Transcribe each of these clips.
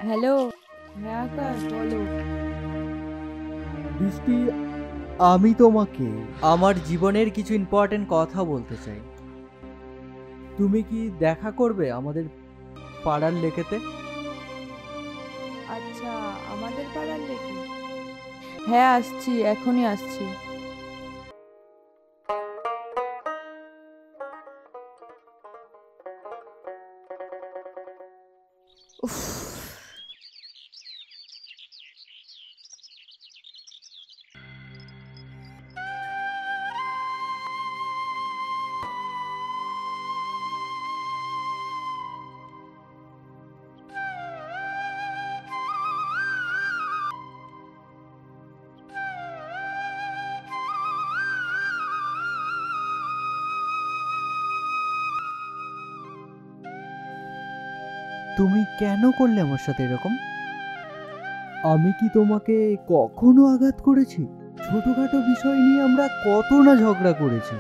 Hello. হ্যাঁ আকাশ, বলো। বৃষ্টি, আমি তোমাকে আমার জীবনের কিছু ইম্পর্টেন্ট কথা বলতে চাই। তুমি কি দেখা করবে আমাদের পাড়ার লেকেতে? আচ্ছা, আমাদের পাড়ার লেকে? হ্যাঁ আসছি, এখনই আসছি। উফ। তুমি কেন করলে আমার সাথে এরকম? আমি কি তোমাকে কখনো আঘাত করেছি? ছোটখাটো বিষয় নিয়ে আমরা কত না ঝগড়া করেছি।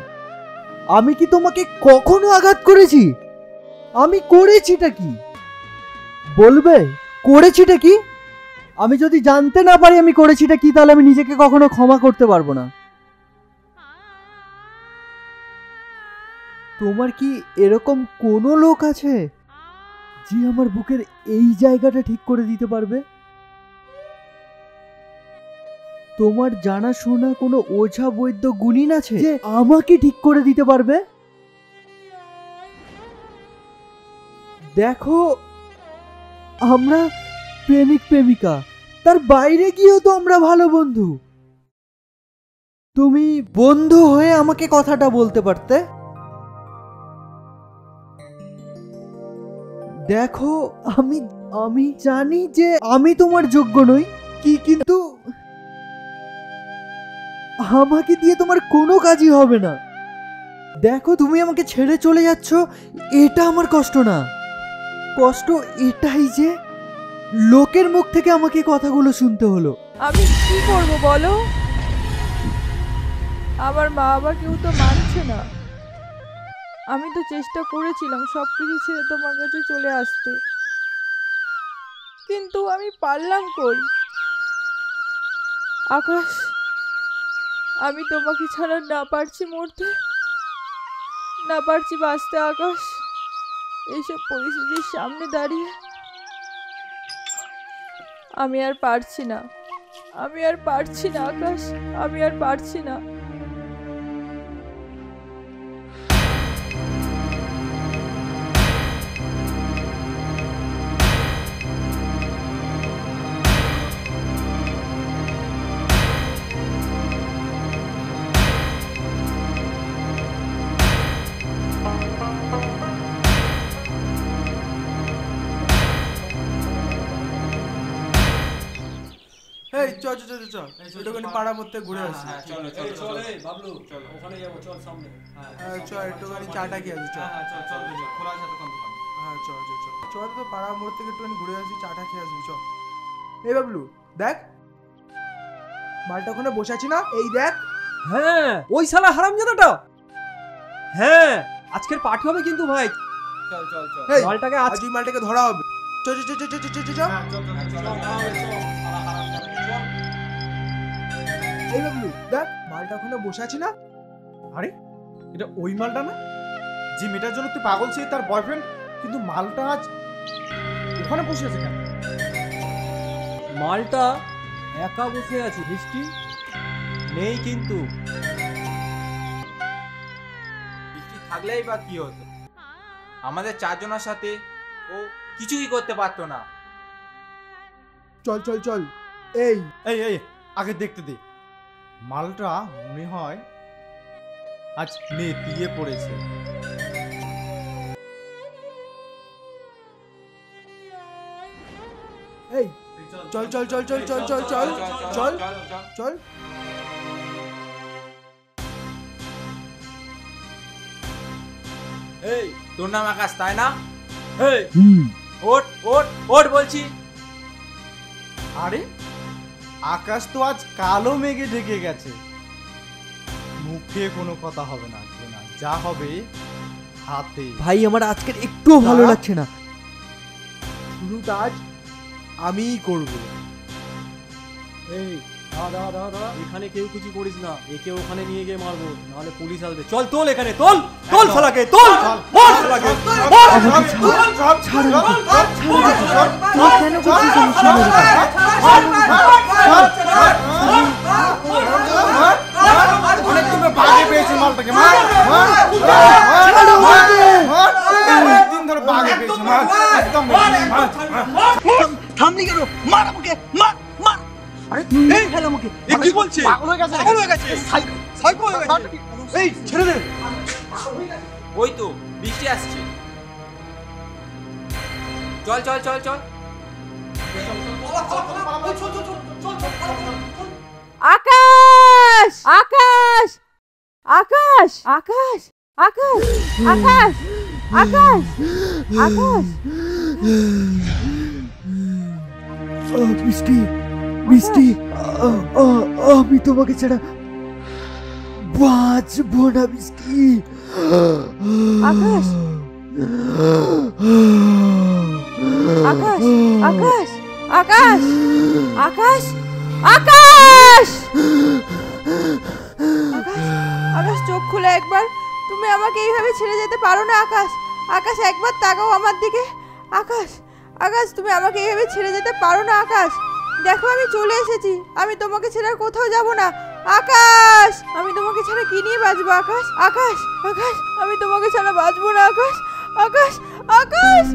আমি কি তোমাকে কখনো আঘাত করেছি? আমি করেছিটা কি বলবে? করেছিটা কি? আমি যদি জানতে না পারি আমি করেছিটা কি, তাহলে আমি নিজেকে কখনো ক্ষমা করতে পারবো না। তোমার কি এরকম কোনো লোক আছে যে আমার বুকের এই জায়গাটা ঠিক করে দিতে পারবে? তোমার জানাশোনা কোনো ওঝা বৈদ্য গুণিন আছে যে আমাকে ঠিক করে দিতে পারবে? দেখো, আমরা প্রেমিক প্রেমিকা, তার বাইরে গিয়েও তো আমরা ভালো বন্ধু। তুমি বন্ধু হয়ে আমাকে কথাটা বলতে পারতে। দেখো, আমি আমি জানি যে আমি তোমার যোগ্য নই, কিন্তু আমাকে দিয়ে তোমার কোনো কাজই হবে না। দেখো, তুমি আমাকে ছেড়ে চলে যাচ্ছ, এটা আমার কষ্ট না। কষ্ট এটাই যে লোকের মুখ থেকে আমাকে কথাগুলো শুনতে হলো। আমি কি করব বলো? আমার মা বাবা কেউ তো মানছে না। আমি তো চেষ্টা করেছিলাম সব কিছু ছেড়ে তোমার কাছে চলে আসতে, কিন্তু আমি পারলাম কই? আকাশ, আমি তোমাকে ছাড়া না পারছি মরতে, না পারছি বাঁচতে। আকাশ, এইসব পরিস্থিতির সামনে দাঁড়িয়ে আমি আর পারছি না। আমি আর পারছি না আকাশ, আমি আর পারছি না। এই চ চ চ চ চ একটুখানি পাড়া মধ্যে ঘুরে আসি। চলো চলো চলো বাবলু, চলো ওখানে যাবো, চল সামনে। হ্যাঁ চ একটুখানি চাটা খেয়ে আসি চ। হ্যাঁ চল চল খোলা আছে দোকান দোকান। হ্যাঁ চ চ চ চ তো পাড়া মোড় থেকে একটুখানি ঘুরে আসি, চাটা খেয়ে আসবি চ। এই বাবলু দেখ, মালটা ওখানে বসে আছি না, এই দেখ। হ্যাঁ, ওই শালা হারামজাদাটা। হ্যাঁ, আজকের পার্টি হবে কিন্তু ভাই। চল চল চল এই মালটাকে আজ এই মালটাকে ধরা হবে। চ চ চ চ চ চ চ চ। হ্যাঁ চল চল চল চল এই বাবলু দেখ, মালটা ওখানে বসে আছি না। আরে এটা ওই মালটা না যে মেয়েটার জন্য তুই পাগল ছিলি, তার বয়ফ্রেন্ড? কিন্তু মালটা আজ ওখানে বসে আছে কেন? মালটা একা বসে আছে, বৃষ্টি নেই কিন্তু। বৃষ্টি থাকলেই বা কি হতো? আমাদের চারজনের সাথে ও কিছুই করতে পারতো না। চল চল চল। এই এই এই আগে দেখতে দে, মালটা মনে হয় আজ নেতিয়ে পড়েছে। এই চল চল চল চল চল চল চল চল চল। এই তোর নাম আকাশ তাই না? এই হুম। ওট ওট ওট বলছি। আরে আকাশ তো আজ কালো মেঘে ঢেকে গেছে। মুখে কোনো কথা হবে না, যা হবে হাতে। ভাই, আমার আজকের একটুও ভালো লাগছে না। শুরুটা আজ আমিই করব। এই দাঁড়া এখানে কেউ কিছু করিস না, একে ওখানে নিয়ে গিয়ে মারবো, নাহলে পুলিশ আসবে। চল তোল এখানে, তোল তোল শালাকে, তোল মার শালাকে, মার। তুই কেন করছিস আমার সঙ্গে এরকম? অনেক দিন বাগে পেয়েছি মালটাকে, মার মার অনেকদিন ধরে বাগে পেয়েছি, মার একদম থামলি কেন? মার আমাকে, মার মার। আরে এই ফেল আমাকে। এ কি বলছিস? পাগল হয়ে গেছে, পাগল হয়ে গেছে, সাইকো হয়ে গেছে। এই ছেড়ে দে। ওই তো বৃষ্টি আসছে, চল চল চল চল। আকাশ আকাশ আকাশ আকাশ আকাশ আকাশ আকাশ আকাশ মিষ্টি মিষ্টি, আমি তোমাকে ছাড়া বাঁচবো না মিষ্টি। আকাশ আকাশ আকাশ আকাশ আকাশ আকাশ আকাশ চোখ খুলে একবার, তুমি আমাকে এইভাবে ছেড়ে যেতে পারো না আকাশ। আকাশ একবার তাকাও আমার দিকে। আকাশ আকাশ তুমি আমাকে এইভাবে ছেড়ে যেতে পারো না আকাশ। দেখো আমি চলে এসেছি, আমি তোমাকে ছেড়ে আর কোথাও যাব না আকাশ। আমি তোমাকে ছাড়া কি নিয়ে বাঁচবো আকাশ? আকাশ আকাশ আমি তোমাকে ছাড়া বাঁচবো না আকাশ। আকাশ আকাশ